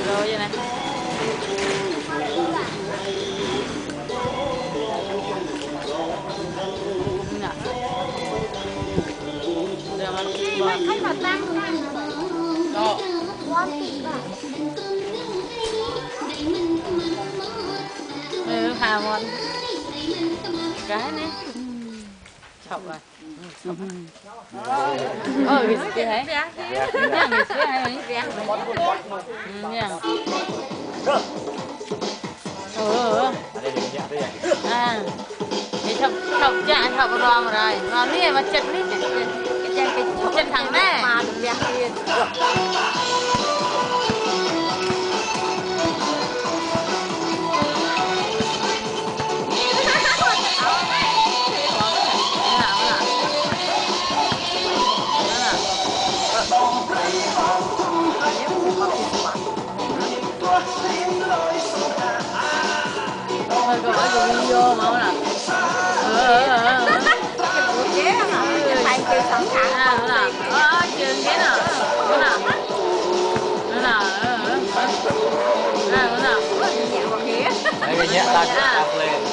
Rồi vậy này. Khách mà tăng đó. Hà ngon. Cái này. Chọc rồi. Cái gì thế? Nha, người xưa hay mấy bé. Nha. Cái chọc chả chọc rong rồi. Rong này mà chật nít này. Cái chân thẳng này. Mà được bé kia. Thôi cậu ấy dùng video mà không nào. Cái bộ ghế hả? Cái tay kia sẵn sàng. Đúng nào. Trường ghế nào. Đúng nào. Đúng nào. Đúng nào. Nhẹ vào ghế. Đấy cái nhẹ ta lên.